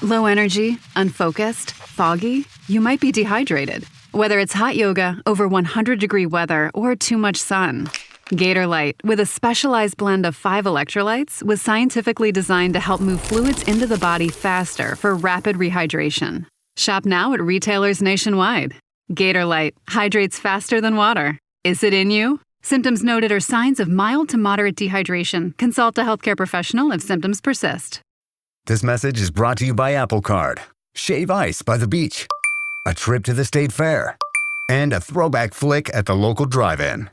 Low energy, unfocused, foggy? You might be dehydrated. Whether it's hot yoga, over 100-degree weather, or too much sun. Gatorlight, with a specialized blend of 5 electrolytes, was scientifically designed to help move fluids into the body faster for rapid rehydration. Shop now at retailers nationwide. Gatorlight hydrates faster than water. Is it in you? Symptoms noted are signs of mild to moderate dehydration. Consult a healthcare professional if symptoms persist. This message is brought to you by Apple Card. Shave ice by the beach. A trip to the state fair. And a throwback flick at the local drive-in.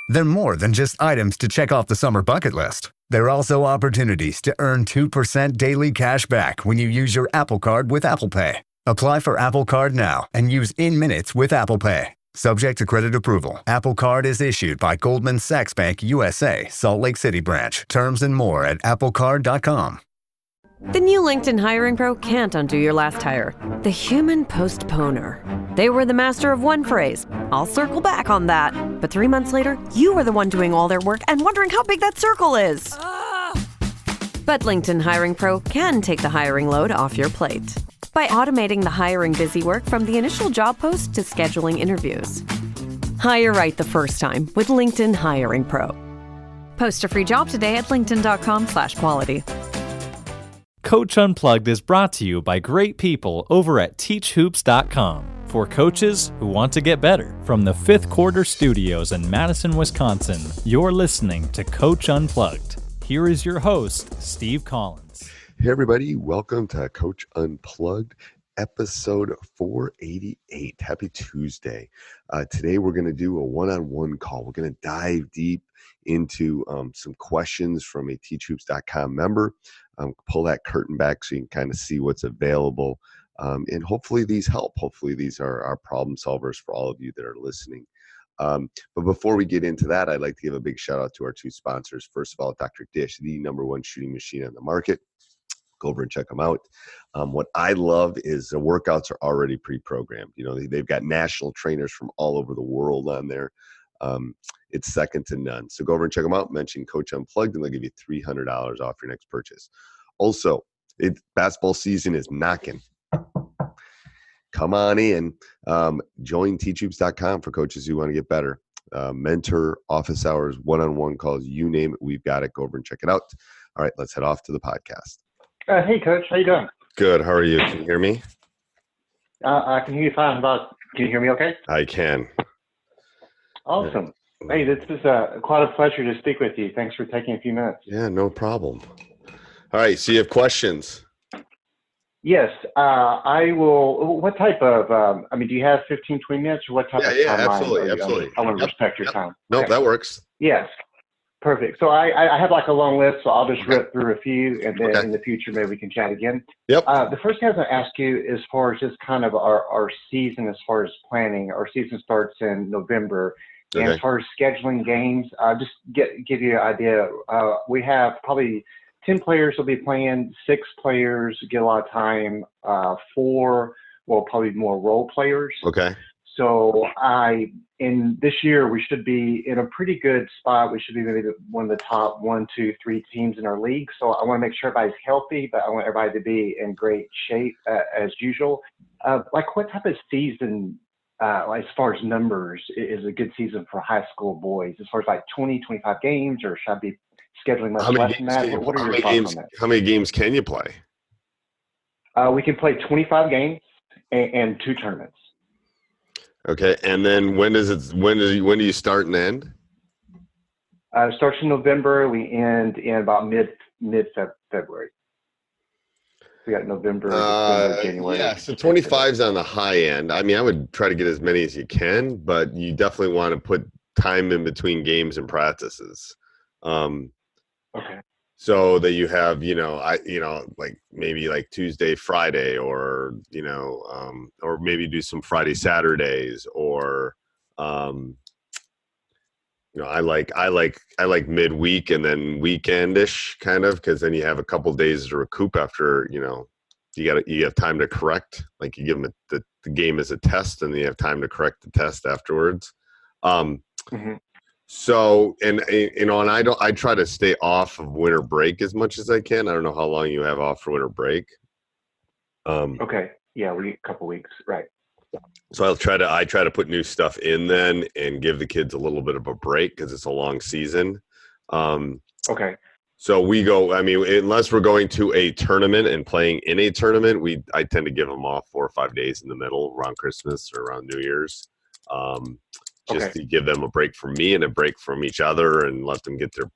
They're more than just items to check off the summer bucket list. They're also opportunities to earn 2% daily cash back when you use your Apple Card with Apple Pay. Apply for Apple Card now and use in-minutes with Apple Pay. Subject to credit approval. Apple Card is issued by Goldman Sachs Bank USA, Salt Lake City branch. Terms and more at applecard.com. The new LinkedIn Hiring Pro can't undo your last hire. The human postponer. They were the master of one phrase. I'll circle back on that. But 3 months later, you are the one doing all their work and wondering how big that circle is. But LinkedIn Hiring Pro can take the hiring load off your plate by automating the hiring busy work from the initial job post to scheduling interviews. Hire right the first time with LinkedIn Hiring Pro. Post a free job today at linkedin.com/quality. Coach Unplugged is brought to you by great people over at teachhoops.com for coaches who want to get better. From the Fifth Quarter Studios in Madison, Wisconsin, you're listening to Coach Unplugged. Here is your host, Steve Collins. Hey everybody, welcome to Coach Unplugged, episode 488. Happy Tuesday. Today we're going to do a one-on-one call. We're going to dive deep into some questions from a teachhoops.com member. Pull that curtain back so you can kind of see what's available. And hopefully these help. Hopefully these are problem solvers for all of you that are listening. But before we get into that, I'd like to give a big shout out to our two sponsors. First of all, Dr. Dish, the #1 shooting machine on the market. Go over and check them out. What I love is the workouts are already pre-programmed. You know, they've got national trainers from all over the world on there. It's second to none. So go over and check them out. Mention Coach Unplugged and they'll give you $300 off your next purchase. Also, basketball season is knocking. Come on in. Join teachhoops.com for coaches who want to get better. Mentor, office hours, one-on-one calls, you name it, we've got it. Go over and check it out. All right, let's head off to the podcast. Hey, Coach. How you doing? Good. How are you? Can you hear me? I can hear you fine. Can you hear me okay? I can. Awesome. Hey, this is quite a pleasure to speak with you. Thanks for taking a few minutes. Yeah, no problem. All right, so you have questions? Yes, I will. What type of, do you have 15, 20 minutes or what type of time? Yeah, absolutely. I want to respect your time. No, okay. That works. Yes, perfect. So I have like a long list, so I'll just rip through a few, and then in the future, maybe we can chat again. Yep. The first thing I was going to ask you, as far as just kind of our season, as far as planning, our season starts in November. Okay. And as far as scheduling games, just give you an idea. We have probably 10 players will be playing, 6 players get a lot of time, 4 will probably be more role players. Okay. So in this year, we should be in a pretty good spot. We should be maybe one of the top 1, 2, 3 teams in our league. So I want to make sure everybody's healthy, but I want everybody to be in great shape as usual. Like what type of season, as far as numbers, is a good season for high school boys? As far as like 20, 25 games, or should I be scheduling much less than that? What are your thoughts on that? How many games can you play? We can play 25 games and 2 tournaments. Okay, and then when do you start and end? It starts in November. We end in about mid-February. We got November, December, January. Yeah, so 25 is on the high end. I mean, I would try to get as many as you can, but you definitely want to put time in between games and practices. Okay. So that you have, like maybe like Tuesday, Friday, or, or maybe do some Friday, Saturdays, or, I like midweek and then weekendish kind of, because then you have a couple days to recoup after, you have time to correct. Like you give them the game as a test, and then you have time to correct the test afterwards. So, and I try to stay off of winter break as much as I can. I don't know how long you have off for winter break. Okay. Yeah, a couple weeks. Right. So I try to put new stuff in then and give the kids a little bit of a break because it's a long season. Okay. So we go, I mean, unless we're going to a tournament and playing in a tournament, I tend to give them off 4 or 5 days in the middle around Christmas or around New Year's, just Okay. to give them a break from me and a break from each other and let them get their,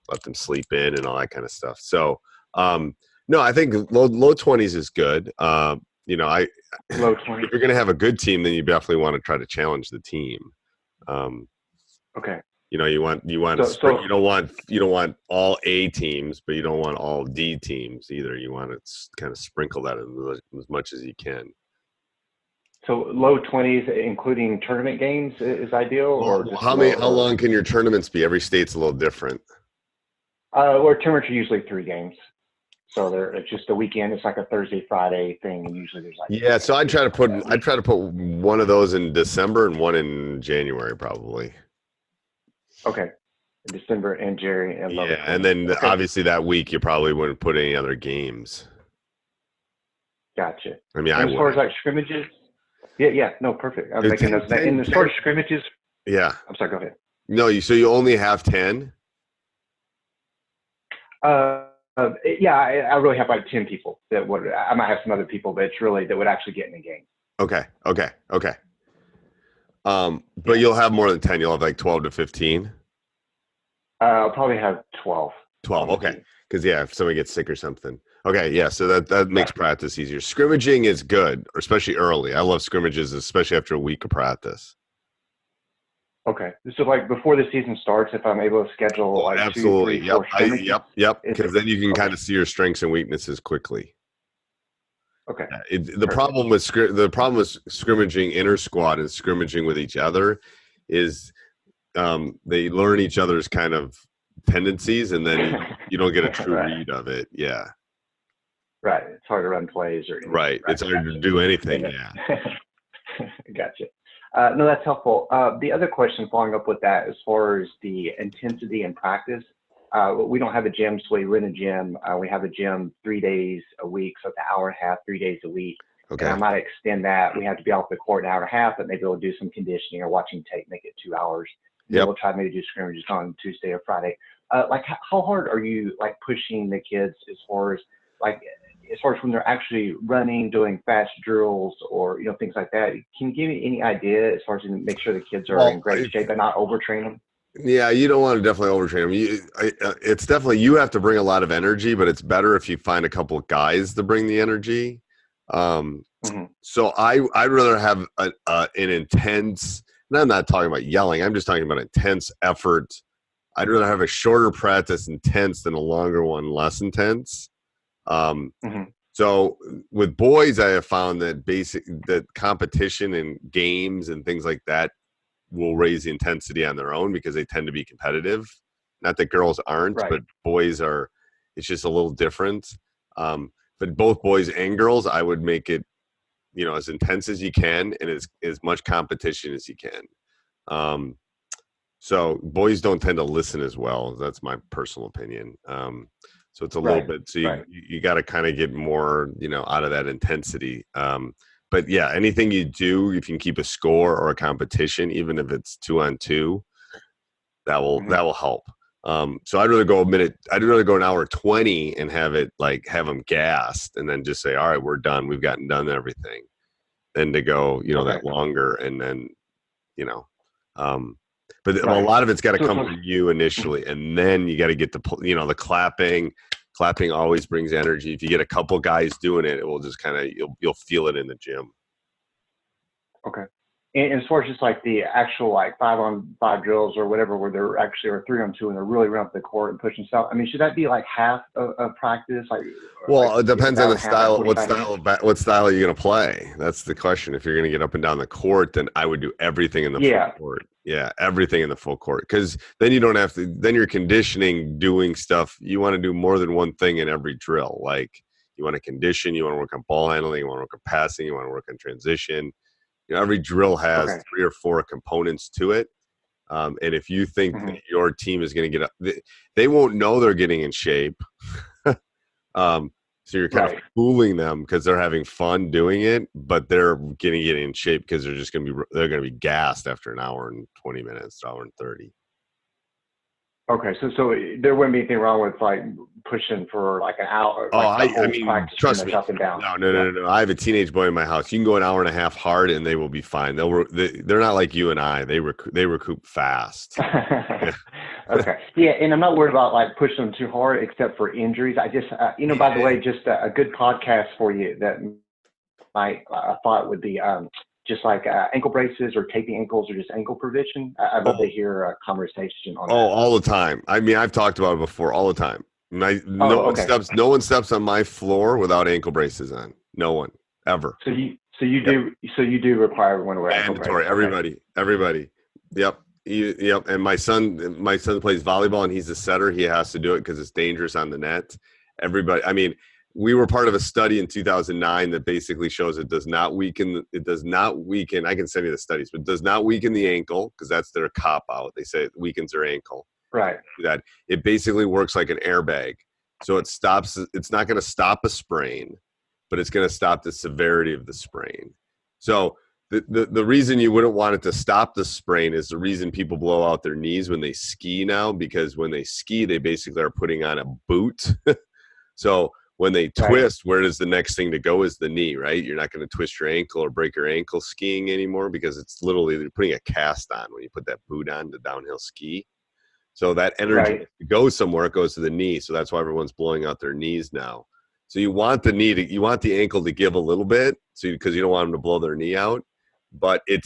let them sleep in and all that kind of stuff. So, no, I think low 20s is good. I Low 20s. if you're going to have a good team, then you definitely want to try to challenge the team. Okay. You don't want all A teams, but you don't want all D teams either. You want to kind of sprinkle that in as much as you can. So low 20s, including tournament games, is ideal, or just how long can your tournaments be? Every state's a little different. Or tournaments are usually 3 games, so it's just a weekend. It's like a Thursday, Friday thing, and usually there's like So I try to put one of those in December and one in January probably. Okay. December and Jerry and yeah, and then obviously that week you probably wouldn't put any other games. Gotcha. I mean, as far as like scrimmages, yeah, no, perfect. I'm making those. And as far as scrimmages, yeah. I'm sorry. Go ahead. No, so you only have 10. Yeah, I really have like 10 people that would. I might have some other people, but it's really that would actually get in the game. Okay. But you'll have more than 10. You'll have like 12 to 15. I'll probably have 12. 12. Okay. Because if somebody gets sick or something. Okay. Yeah. So that makes practice easier. Scrimmaging is good, especially early. I love scrimmages, especially after a week of practice. Okay. So like before the season starts, if I'm able to schedule like absolutely. 2, 3, 4 scrimmages. Yep. Because then you can kind of see your strengths and weaknesses quickly. Okay. The problem with scrimmaging inter squad and scrimmaging with each other is they learn each other's kind of tendencies, and then you don't get a true read of it. Yeah. Right. It's hard to run plays or anything. Right. It's hard to do anything. Yeah. Gotcha. No, that's helpful. The other question following up with that, as far as the intensity in practice, we don't have a gym, so we rent a gym. We have a gym 3 days a week, so it's an hour and a half, 3 days a week. Okay. And I might extend that. We have to be off the court an hour and a half, but maybe we'll do some conditioning or watching tape, make it 2 hours. Yeah. We'll try maybe do scrimmages on Tuesday or Friday. Like how hard are you like pushing the kids as far as when they're actually running, doing fast drills or, things like that? Can you give me any idea as far as to make sure the kids are in great shape and not overtrain them? Yeah, you don't want to definitely overtrain them. It's definitely, you have to bring a lot of energy, but it's better if you find a couple of guys to bring the energy. So I'd rather have an intense, and I'm not talking about yelling, I'm just talking about intense effort. I'd rather have a shorter practice intense than a longer one less intense. So with boys, I have found that competition and games and things like that will raise the intensity on their own because they tend to be competitive. Not that girls aren't, but boys are. It's just a little different. But both boys and girls, I would make it, as intense as you can and as much competition as you can. So boys don't tend to listen as well. That's my personal opinion. So it's a little bit. So you got to kind of get more, out of that intensity. But yeah, anything you do, if you can keep a score or a competition, even if it's 2-on-2, that will help. So I'd rather go an hour 20 and have them gassed and then just say, all right, we're done. We've gotten done everything. Than to go, that longer and then, but a lot of it's got to come from you initially, and then you got to get the clapping. Clapping always brings energy. If you get a couple guys doing it, it will just kind of you'll feel it in the gym. Okay. And as far as just like the actual 5-on-5 drills or whatever, where they're actually or 3-on-2 and they're really running up the court and pushing stuff. I mean, should that be like half of practice? It depends on the style. What style are you going to play? That's the question. If you're going to get up and down the court, then I would do everything in the full court. Yeah, everything in the full court, because then you don't have to. Then you're conditioning, doing stuff. You want to do more than one thing in every drill. Like you want to condition, you want to work on ball handling, you want to work on passing, you want to work on transition. Every drill has 3 or 4 components to it. And if you think that your team is going to get up, they won't know they're getting in shape. So you're kind of fooling them because they're having fun doing it, but they're getting it in shape because they're going to be gassed after an hour and 20 minutes, hour and 30. Okay, so there wouldn't be anything wrong with like pushing for like an hour. I mean, trust me. Up and down. No. I have a teenage boy in my house. You can go an hour and a half hard, and they will be fine. They're not like you and I. They recoup fast. Okay, yeah, and I'm not worried about like pushing them too hard, except for injuries. I just, by the way, just a good podcast for you that I thought would be just like ankle braces or taping ankles or just ankle prevention. I'd love to hear a conversation on that. All the time. I mean, I've talked about it before all the time. No one steps on my floor without ankle braces on. No one ever. So you do require everyone to wear ankle braces. Mandatory. Everybody. Yep. Yep. And my son plays volleyball and he's a setter. He has to do it because it's dangerous on the net. Everybody. I mean, we were part of a study in 2009 that basically shows it does not weaken. I can send you the studies, but it does not weaken the ankle because that's their cop out. They say it weakens their ankle. Right. That it basically works like an airbag. So it's not going to stop a sprain, but it's going to stop the severity of the sprain. So the reason you wouldn't want it to stop the sprain is the reason people blow out their knees when they ski now, because when they ski, they basically are putting on a boot. So when they twist, where does the next thing to go is the knee, right? You're not going to twist your ankle or break your ankle skiing anymore because it's literally they're putting a cast on when you put that boot on to downhill ski. So that energy goes somewhere, it goes to the knee. So that's why everyone's blowing out their knees now. So you want the ankle to give a little bit, because you don't want them to blow their knee out, but it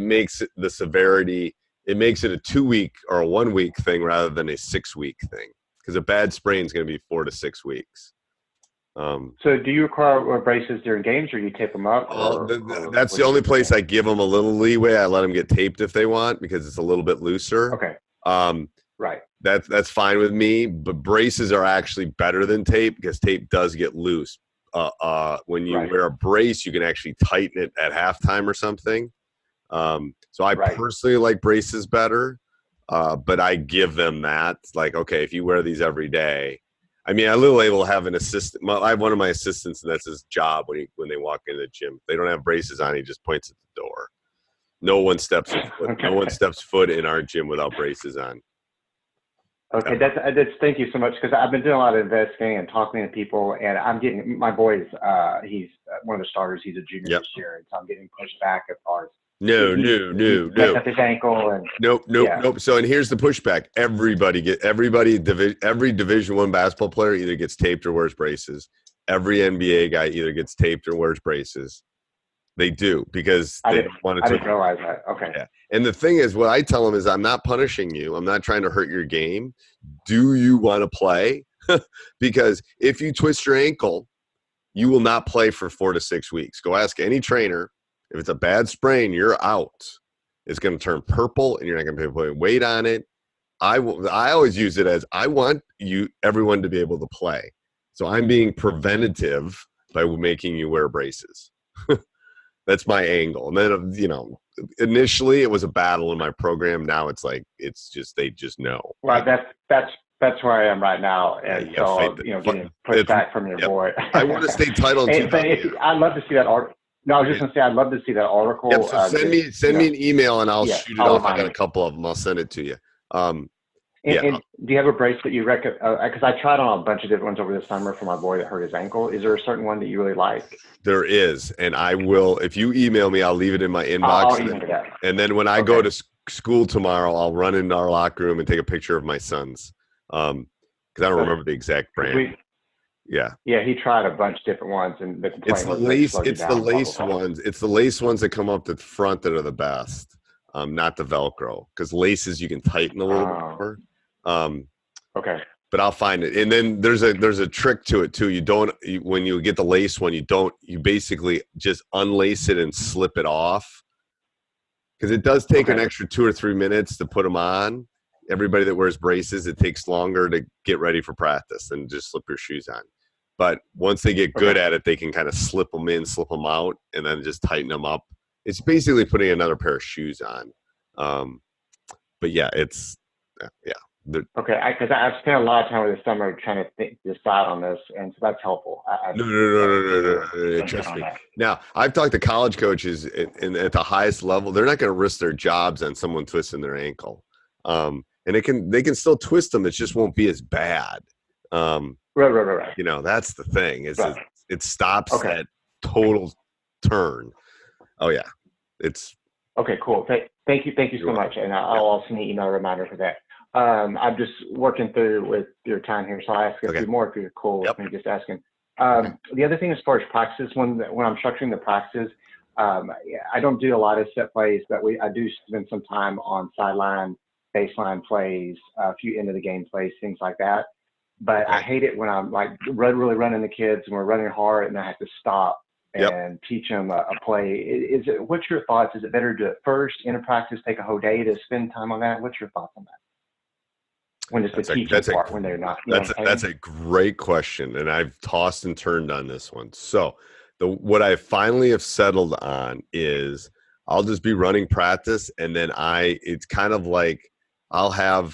makes the severity, it makes it a 2-week or a 1-week thing rather than a 6-week thing. Because a bad sprain is going to be 4 to 6 weeks. So do you require braces during games, or you tape them up? That's the only place I give them a little leeway. I let them get taped if they want because it's a little bit looser. Okay. Right. That's fine with me. But braces are actually better than tape because tape does get loose. When you wear a brace, you can actually tighten it at halftime or something. So I personally like braces better. But I give them that. Like, okay, if you wear these every day. I mean, I literally will have an assistant. I have one of my assistants, and that's his job when they walk into the gym. They don't have braces on. He just points at the door. No one steps foot. No one steps foot in our gym without braces on. Okay, that's thank you so much, because I've been doing a lot of investigating and talking to people, and I'm getting my boy's he's one of the starters. He's a junior this year, and so I'm getting pushed back as far as no. Up his ankle and nope. So, and here's the pushback: every Division I basketball player either gets taped or wears braces. Every NBA guy either gets taped or wears braces. They do because they don't want to. I didn't realize that. Okay. Yeah. And the thing is, what I tell them is, I'm not punishing you. I'm not trying to hurt your game. Do you want to play? Because if you twist your ankle, you will not play for 4 to 6 weeks. Go ask any trainer. If it's a bad sprain, you're out. It's going to turn purple, and you're not going to be able to put weight on it. I always use it as I want everyone to be able to play. So I'm being preventative by making you wear braces. That's my angle. And then, initially it was a battle in my program. Now it's like, they just know. Well, that's where I am right now. And getting pushed back from your boy. I won a state title in 2000. I'd love to see that article. No, I was just going to say, I'd love to see that article. Yep, so send me an email and I'll shoot it off. I got a couple of them. I'll send it to you. And do you have a brace that you recommend? Because I tried on a bunch of different ones over the summer for my boy that hurt his ankle. Is there a certain one that you really like? There is, and I will. If you email me, I'll leave it in my inbox. And then when I go to school tomorrow, I'll run into our locker room and take a picture of my son's. Because I don't remember the exact brand. Yeah, he tried a bunch of different ones, and it's the lace. It's the lace ones. It's the lace ones that come up the front that are the best. Not the Velcro, because laces you can tighten a little bit more. Okay. But I'll find it. And then there's a trick to it too. When you get the lace one, you basically just unlace it and slip it off. Because it does take an extra 2 or 3 minutes to put them on. Everybody that wears braces, it takes longer to get ready for practice than just slip your shoes on. But once they get good at it, they can kind of slip them in, slip them out, and then just tighten them up. It's basically putting another pair of shoes on. But yeah, Okay, because I've spent a lot of time over the summer trying to decide on this, and so that's helpful. No, no, no, no, no, no, no, no, Good trust on me. that. Now, I've talked to college coaches at the highest level. They're not going to risk their jobs on someone twisting their ankle. And they can still twist them. It just won't be as bad. Right. That's the thing is Right. it stops Okay. that total turn. Oh yeah, it's Okay, cool. Thank you so welcome. much, and I'll also need email reminder for that. I'm just working through with your time here, so I'll ask a few more if you're cool with me just asking. The other thing as far as practices, when I'm structuring the practices, I don't do a lot of set plays, but I do spend some time on sideline, baseline plays, a few end of the game plays, things like that. But I hate it when I'm like really running the kids and we're running hard and I have to stop and teach them a play. What's your thoughts? Is it better to do it first in a practice, take a whole day to spend time on that? What's your thoughts on that? When it's the teaching part, when they're not. That's a great question, and I've tossed and turned on this one. So, what I finally have settled on is I'll just be running practice, and then it's kind of like the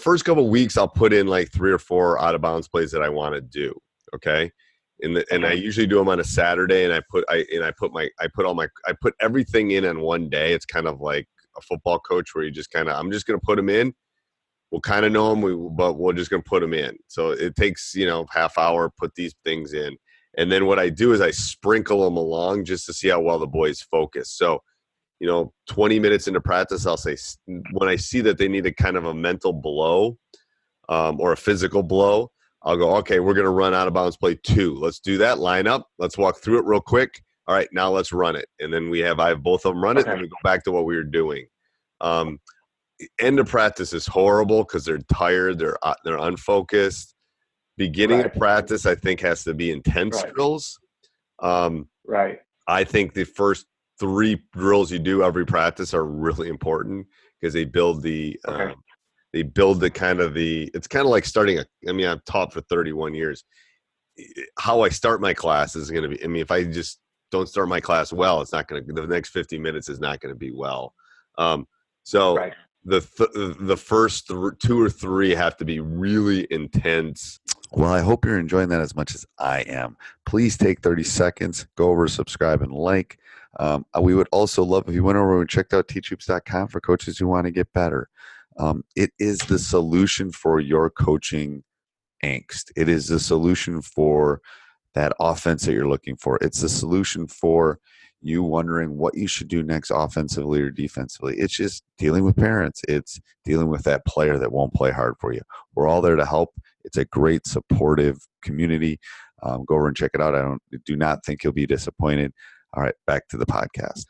first couple of weeks I'll put in like 3 or 4 out of bounds plays that I want to do. Okay. And I usually do them on a Saturday, and I put everything in on one day. It's kind of like a football coach where I'm just going to put them in. We'll kind of know them, but we're just going to put them in. So it takes, half hour, put these things in. And then what I do is I sprinkle them along just to see how well the boys focus. So, 20 minutes into practice, I'll say when I see that they need a kind of a mental blow or a physical blow, I'll go, okay, we're going to run out of bounds play 2. Let's do that. Line up. Let's walk through it real quick. All right, now let's run it. And then I have both of them run it, and then we go back to what we were doing. End of practice is horrible because they're tired. They're unfocused. Beginning of practice, I think, has to be intense drills. I think the first 3 drills you do every practice are really important because they build it's kind of like starting I've taught for 31 years. How I start my class is going to be, if I just don't start my class well, the next 50 minutes is not going to be well. The first 2 or 3 have to be really intense. Well, I hope you're enjoying that as much as I am. Please take 30 seconds, go over, subscribe, and like. We would also love if you went over and checked out teachhoops.com for coaches who want to get better. It is the solution for your coaching angst. It is the solution for that offense that you're looking for. It's the solution for you wondering what you should do next offensively or defensively. It's just dealing with parents. It's dealing with that player that won't play hard for you. We're all there to help. It's a great supportive community. Go over and check it out. I do not think you'll be disappointed. All right, back to the podcast.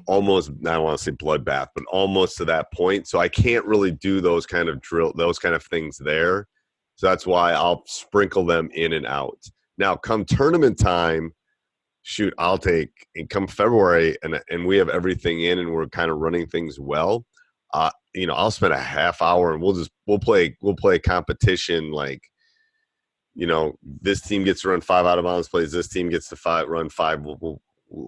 Almost, I don't want to say bloodbath, but almost to that point. So I can't really do those kind of things there. So that's why I'll sprinkle them in and out. Now, come tournament time, come February and we have everything in and we're kind of running things well. I'll spend a half hour and we'll play a competition like, this team gets to run 5 out of bounds plays. This team gets to run 5.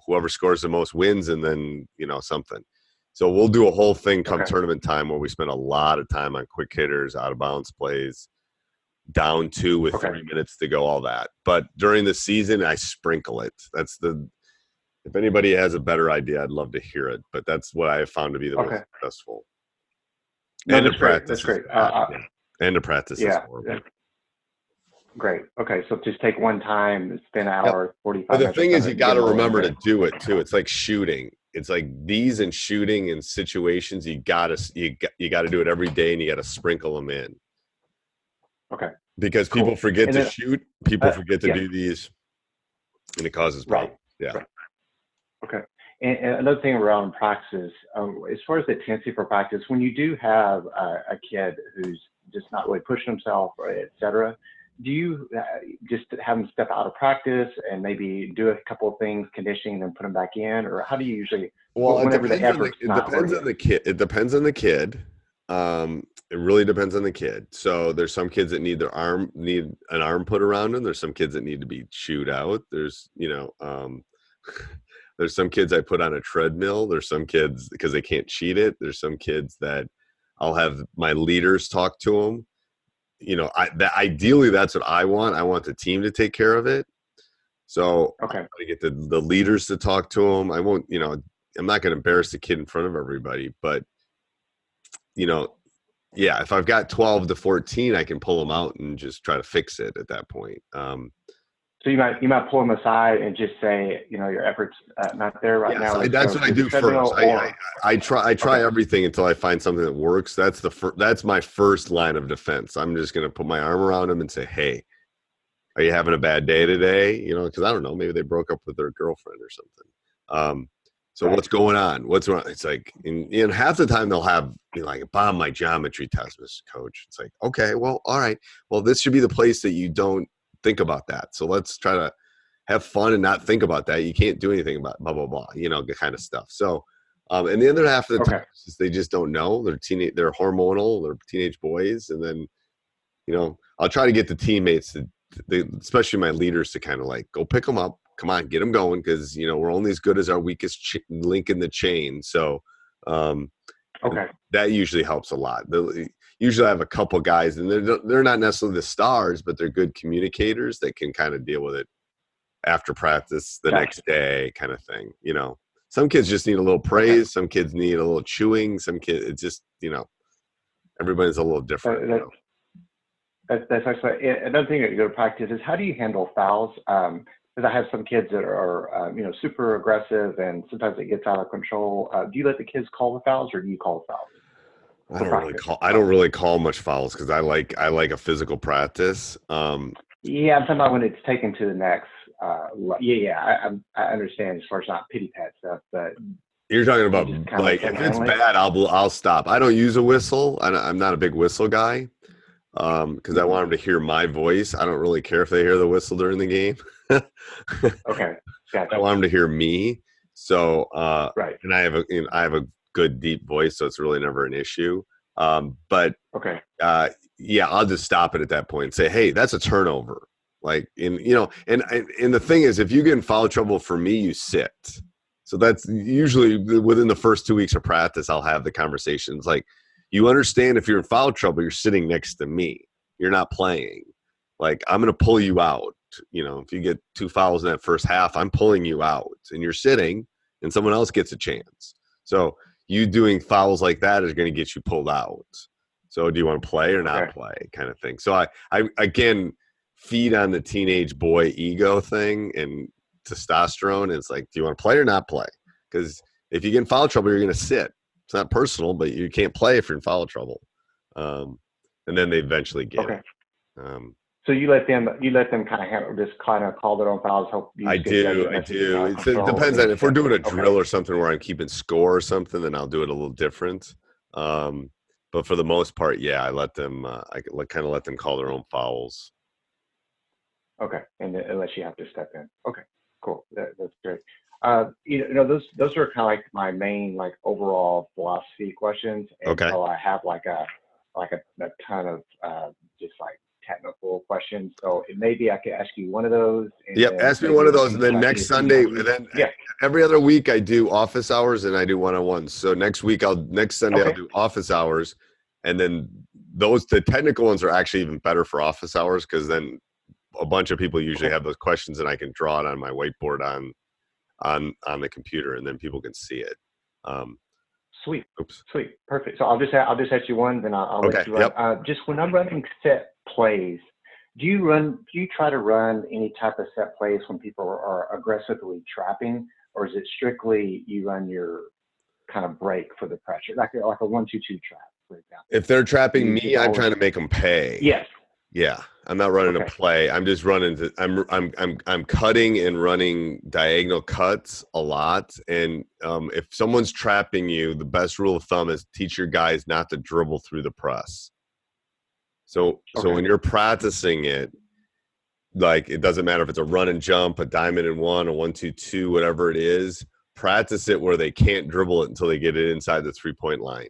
Whoever scores the most wins, and then something. So we'll do a whole thing come tournament time where we spend a lot of time on quick hitters, out of bounds plays, down 2 with 3 minutes to go, all that. But during the season, I sprinkle it. If anybody has a better idea, I'd love to hear it. But that's what I have found to be the most successful. End of practice. That's great. End of practice is horrible. Great. Okay, so just take one time, spend an hour, 45 But minutes. the thing is, you got to remember to do it too. It's like shooting. It's like these and shooting in situations. You got to do it every day, and you got to sprinkle them in. Okay. Because people forget to shoot. People forget to do these, and it causes problems. Yeah. Right. Okay. And another thing around practices, as far as the intensity for practice, when you do have a kid who's just not really pushing himself, et cetera, do you just have them step out of practice and maybe do a couple of things, conditioning, and then put them back in? Or how do you usually, whenever the effort's not working? It depends on the kid. It really depends on the kid. So there's some kids that need an arm put around them. There's some kids that need to be chewed out. There's, There's some kids I put on a treadmill. There's some kids because they can't cheat it. There's some kids that I'll have my leaders talk to them. Ideally that's what I want. I want the team to take care of it. So Okay. I'm going to get the leaders to talk to them. I won't, I'm not going to embarrass the kid in front of everybody, but yeah, if I've got 12 to 14, I can pull them out and just try to fix it at that point. So you might pull them aside and just say, your efforts not there right now. That's what I do first. I try everything until I find something that works. That's my first line of defense. I'm just going to put my arm around them and say, hey, are you having a bad day today? Because I don't know, maybe they broke up with their girlfriend or something. So What's going on? What's wrong? It's like, in half the time they'll have like, bomb my geometry test, Mr. Coach. It's like, okay, well, all right. Well, this should be the place that you don't think about that. So let's try to have fun and not think about that. You can't do anything about blah, blah, blah, the kind of stuff. So, and the other half of the time is they just don't know. They're hormonal, they're teenage boys. And then, I'll try to get the teammates especially my leaders to kind of like, go pick them up. Come on, get them going. Because, we're only as good as our weakest link in the chain. So, that usually helps a lot. Usually I have a couple guys, and they're not necessarily the stars, but they're good communicators that can kind of deal with it after practice the next day, kind of thing. Some kids just need a little praise. Some kids need a little chewing. Some kids, it's just, everybody's a little different. That's actually another thing that you go to practice is how do you handle fouls? Because I have some kids that are, super aggressive, and sometimes it gets out of control. Do you let the kids call the fouls, or do you call the fouls? I don't really call much fouls because I like a physical practice. Yeah, I'm talking about when it's taken to the next. I understand as far as not pity pat stuff, but you're talking about like if it's bad, I'll stop. I don't use a whistle. I'm not a big whistle guy because I want them to hear my voice. I don't really care if they hear the whistle during the game. Okay, gotcha. I want them to hear me. So right, and I have a good deep voice, so it's really never an issue. But I'll just stop it at that point and say, hey, that's a turnover. Like and the thing is, if you get in foul trouble for me, you sit. So that's usually within the first 2 weeks of practice, I'll have the conversations like, you understand if you're in foul trouble, you're sitting next to me. You're not playing. Like, I'm going to pull you out. If you get 2 fouls in that first half, I'm pulling you out and you're sitting and someone else gets a chance. So you doing fouls like that is going to get you pulled out. So do you want to play or not play kind of thing? So I again, feed on the teenage boy ego thing and testosterone. It's like, do you want to play or not play? Because if you get in foul trouble, you're going to sit. It's not personal, but you can't play if you're in foul trouble. And then they eventually get it. So you let them kind of call their own fouls. Help you. I do. It depends on if we're doing a drill or something where I'm keeping score or something, then I'll do it a little different. But for the most part, I let them. I kind of let them call their own fouls. Okay, and unless you have to step in. Okay, cool. That's great. Those are kind of like my main overall philosophy questions. And so I have a ton of just technical questions. So maybe I could ask you one of those. Ask me one of those, and then next Sunday, every other week I do office hours and I do one-on-ones. So next Sunday I'll do office hours, and then the technical ones are actually even better for office hours because then a bunch of people usually have those questions and I can draw it on my whiteboard on the computer, and then people can see it. Sweet. Perfect. So I'll just ask you one, then I'll let you run. Just when I'm running set plays, do you try to run any type of set plays when people are aggressively trapping, or is it strictly you run your kind of break for the pressure, like a 1-2-2 trap, for example? If they're trapping me, I'm trying to make them pay. Yes. Yeah, I'm not running a play. I'm just running. I'm cutting and running diagonal cuts a lot. And if someone's trapping you, the best rule of thumb is teach your guys not to dribble through the press. So when you're practicing it, like it doesn't matter if it's a run and jump, a diamond and one, a 1-2-2, whatever it is. Practice it where they can't dribble it until they get it inside the 3-point line.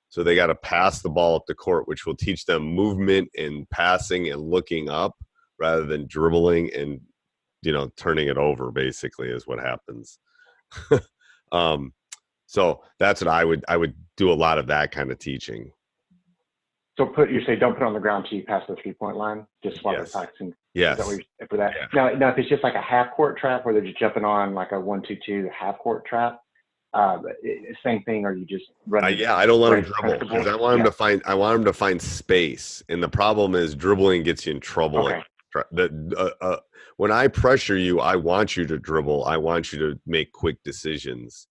So they got to pass the ball up the court, which will teach them movement and passing and looking up rather than dribbling and, turning it over, basically, is what happens. So that's what I would do, a lot of that kind of teaching. So you say don't put it on the ground till you pass the 3-point line. Just swap Yes. the socks and Yes. is that what you're, for that? Yeah. Now, if it's just like a half court trap where they're just jumping on like a 1-2-2 half court trap, same thing. Or you just running? I don't let running them dribble because comfortable? I want them to find space. And the problem is dribbling gets you in trouble. Okay. When I pressure you, I want you to dribble. I want you to make quick decisions.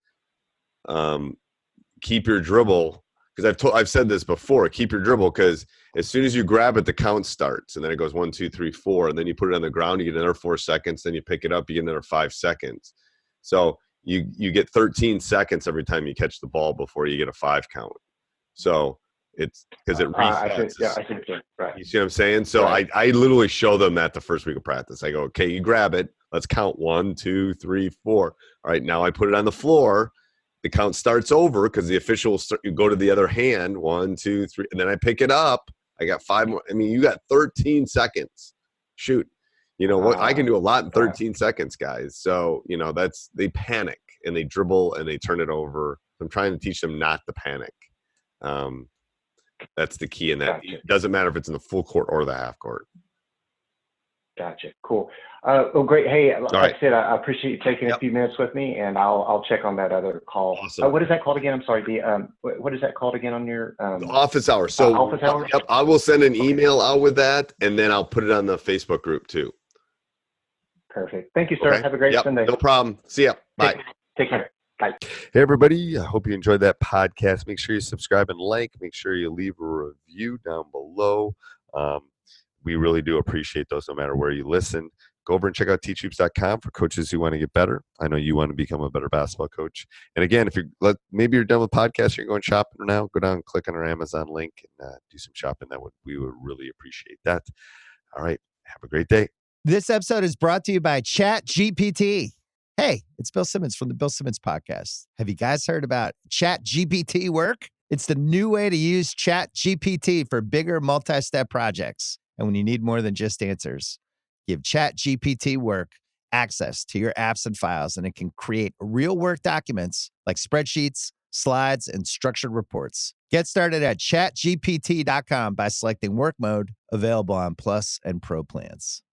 Keep your dribble, because I've said this before. Keep your dribble, because as soon as you grab it, the count starts, and then it goes 1, 2, 3, 4, and then you put it on the ground. You get another 4 seconds. Then you pick it up. You get another 5 seconds. So you get 13 seconds every time you catch the ball before you get a 5 count. So it's because it resets. I think so. Right. You see what I'm saying? So right. I literally show them that the first week of practice. I go, okay, you grab it. Let's count 1, 2, 3, 4. All right, now I put it on the floor. The count starts over because the official you go to the other hand. 1, 2, 3, and then I pick it up. I got 5 more. I mean, you got 13 seconds. Shoot. You know what? I can do a lot in 13 seconds, guys. So, they panic and they dribble and they turn it over. I'm trying to teach them not to panic. That's the key in that. It doesn't matter if it's in the full court or the half court. Gotcha. Cool. Well, great. Hey, like right. I said, I appreciate you taking a few minutes with me, and I'll check on that other call. Awesome. What is that called again? I'm sorry. What is that called again on your office hours? So office hours. Yep, I will send an email out with that, and then I'll put it on the Facebook group too. Perfect. Thank you, sir. Okay. Have a great Sunday. No problem. See ya. Bye. Take care. Bye. Hey, everybody. I hope you enjoyed that podcast. Make sure you subscribe and like. Make sure you leave a review down below. We really do appreciate those no matter where you listen. Go over and check out teachhoops.com for coaches who want to get better. I know you want to become a better basketball coach. And again, if maybe you're done with podcasts, you're going shopping now, go down and click on our Amazon link and do some shopping. We would really appreciate that. All right. Have a great day. This episode is brought to you by ChatGPT. Hey, it's Bill Simmons from the Bill Simmons Podcast. Have you guys heard about ChatGPT work? It's the new way to use ChatGPT for bigger multi-step projects. And when you need more than just answers, give ChatGPT work access to your apps and files, and it can create real work documents like spreadsheets, slides, and structured reports. Get started at chatgpt.com by selecting work mode, available on Plus and Pro plans.